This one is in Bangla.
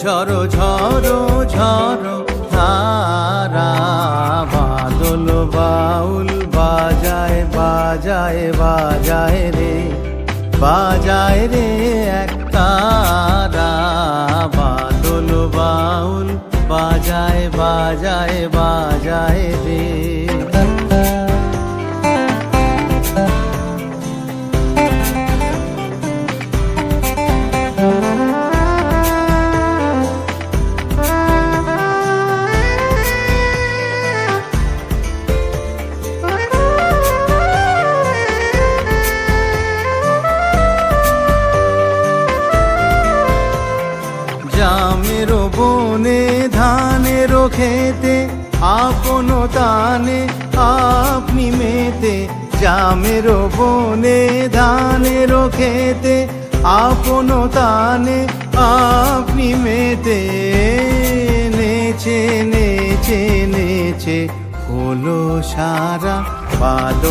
ঝরো ঝরো ঝরো ধারা, বাদল বাউল বাজায় বাজায় বাজায় রে, বাজায় রে এক তারা। বাদল বাউল বাজায় বাজায় বাজায় রে। জামেরো বনে ধানেরো খেতে, আপন তানে আপনি মেতে। জামেরো বনে ধানেরো খেতে, আপন তানে আপনি মেতে। নেচে নেচে নেচে হলো সারা বাদল